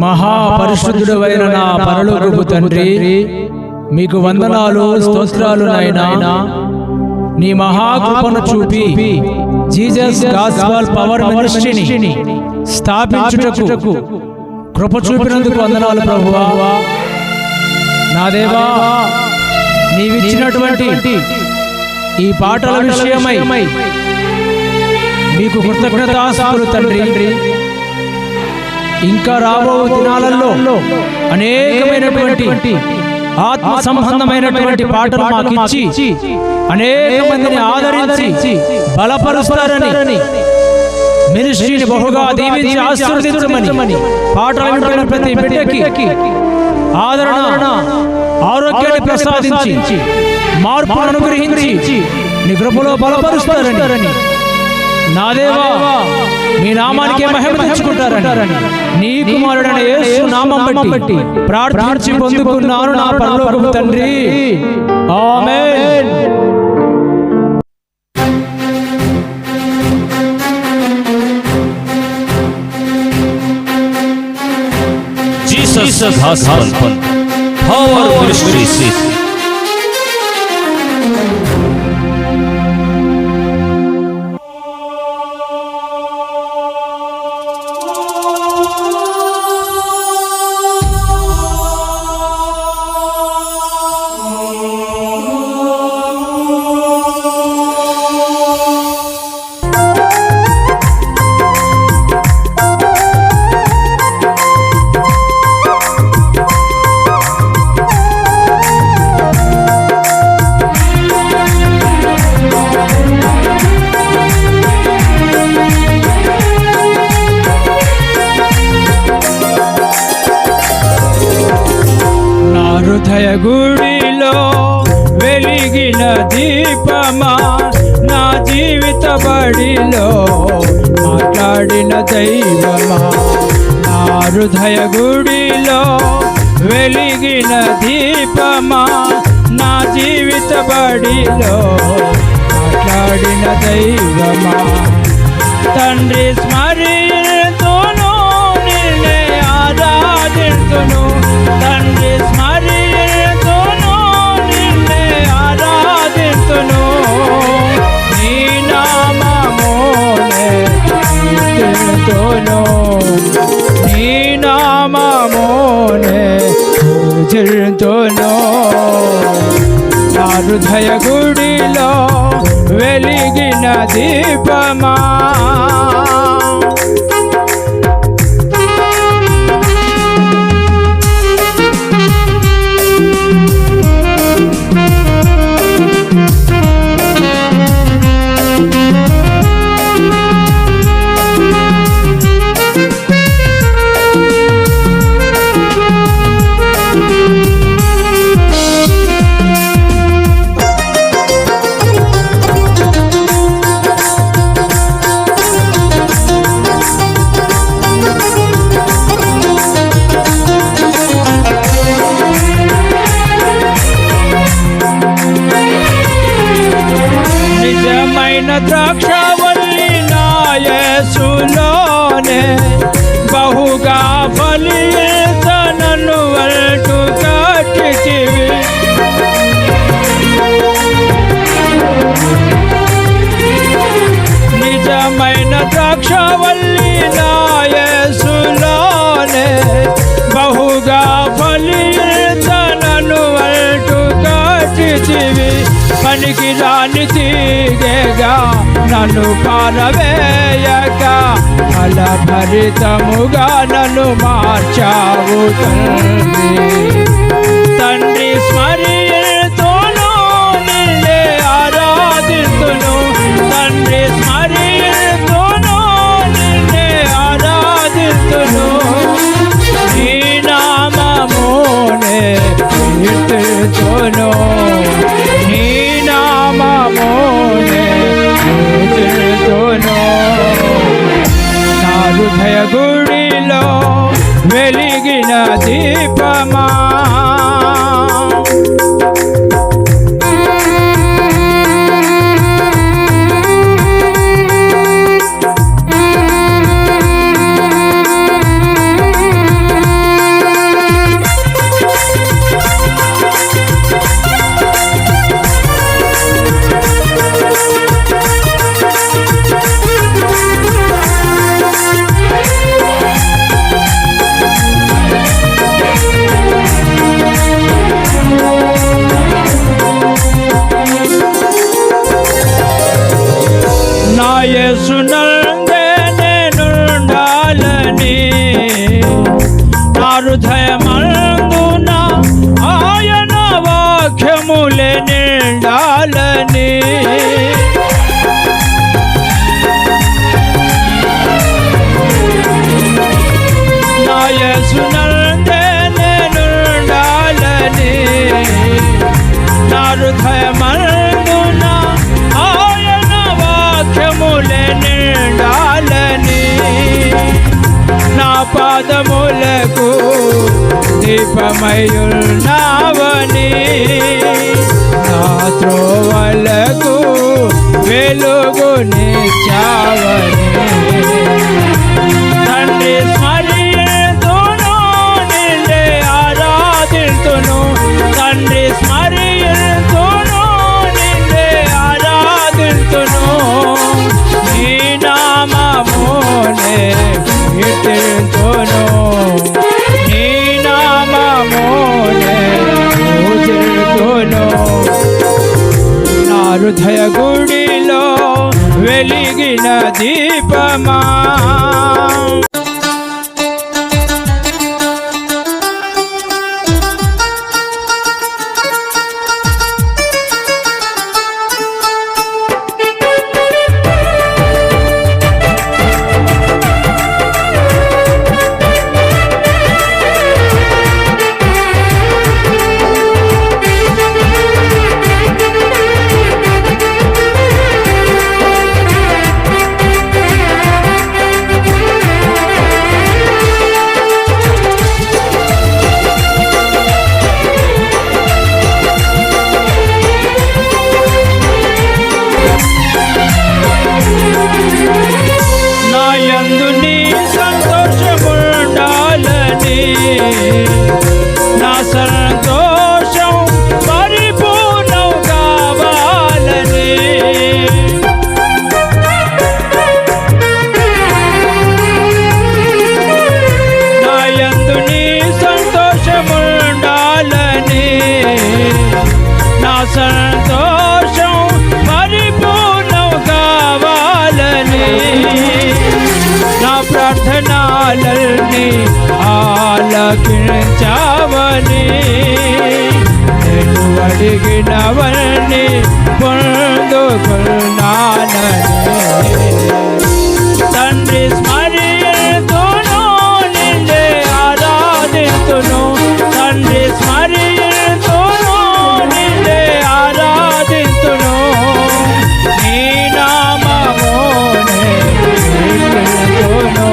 మహాపరిశుద్ధుడైన నా పరలోకపు తండ్రి, మీకు వందనాలు స్తోత్రాలు నాయనా. నీ మహాకృపను చూపి జీసస్ గాస్పెల్ పవర్ మినిస్ట్రీని స్థాపించుటకు కృప చూపినందుకు వందనాలు ప్రభువా. నా దేవా, నీవిచ్చినటువంటి ఈ పాటల విషయమై మీకు కృతజ్ఞతాస్తుతులు తండ్రి. ఇంకా రాబో దినాలలో అనేకమైనటువంటి ఆత్మ సంబంధమైనటువంటి పాటలు మాకు ఇచ్చి అనేక మందిని ఆదరించి బలపరుస్తారని, మినిస్ట్రీని బహుగా దీవించి ఆశీర్వదించమని, పాటలు వింటున్న ప్రతి బిడ్డకి ఆదరణ ఆరోగ్యాన్ని ప్రసాదించి మార్పును అనుగ్రహించి నీ కృపలో బలపరుస్తారని, నా దేవా మీ నామానికి మహిమ తెచ్చుకుంటారని నీ కుమారుడైన యేసు నామం బట్టి ప్రార్థించి పొందుకున్నాను నా పరలోకపు తండ్రి. ఆమేన్. Jesus gospel power ministries. హృదయ గుడిలో వెలిగిన దీపమా, నా జీవిత బడిలో మాట్లాడిన దైవమా. నా హృదయ గుడిలో వెలిగిన దీపమా, నా జీవిత బడిలో మాట్లాడిన దైవమా. తండ్రి స్మరితును, నిన్నే ఆరాధింతును. తండ్రి స్మరితును, నిన్నే ఆరాధింతును. నీ నామమునే కీర్తింతును, నీ నామమునే పూజింతును. నా హృదయ గుడిలో వెలిగిన దీపమా. ద్రాక్షవల్లి నా యేసులోనే బహుగా ఫలించనను వల్టు కట్టితివి. నిజమైన ద్రాక్షవల్లి నా యేసులోనే బహుగా ఫలించనను వల్టు కట్టితివి. పనికి రాని తీగేగా నన్ను పారవేయక, ఫలభరితముగా నన్ను మార్చావు తండ్రి. తండ్రి స్మరితును, నిన్నే ఆరాధిస్తును. తండ్రి స్మరితును, నిన్నే ఆరాధిస్తును. నీ నామమునే కీర్తింతును, నీ నామమునే పూజింతును. నా హృదయ గుడిలో వెలిగిన దీపమా. నా యేసునందే నేనుండాలని నా హృదయమందున ఆయన వాక్యములే నిండాలని నా పాదములకు దీపమయున్నావని నా త్రోవలకు వెలుగునిచ్చావని తండ్రి స్మరితును నిన్నే ఆరాధింతును తండ్రి స్మరితును నిన్నే ఆరాధింతును నీ నామమునే కీర్తింతును నీ నామమునే పూజింతును నా హృదయ గుడిలో వెలిగిన దీపమా నా సంతోషం పరిపూర్ణం కావాలని నా యందు నీ సంతోషముండాలని నా సంతోషం పరిపూర్ణం కావాలని నా ప్రార్థనలన్నీ ఆలకించావని నేను అడిగినవన్నీ పొందుకున్నానని తండ్రి స్మరితును నిన్నే ఆరాధింతును తండ్రి స్మరితును నిన్నే ఆరాధింతును నీ నామమునే కీర్తింతును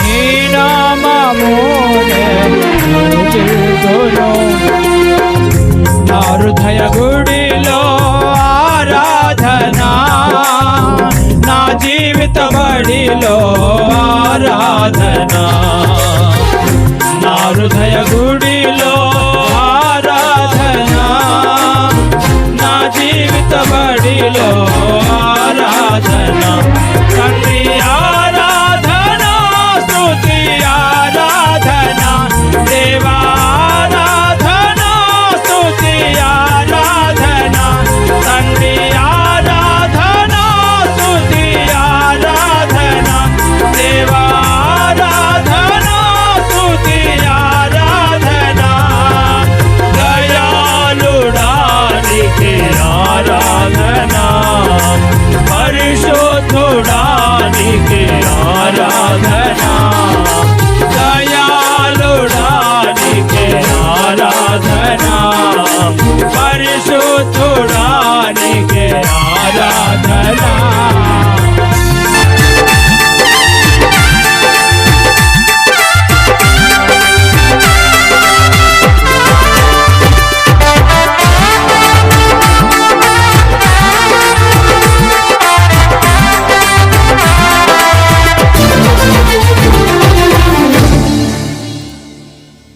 నీ నామమునే పూజింతును నా హృదయ గుడిలో ఆరాధనా నా జీవిత బడిలో ఆరాధనా నా హృదయ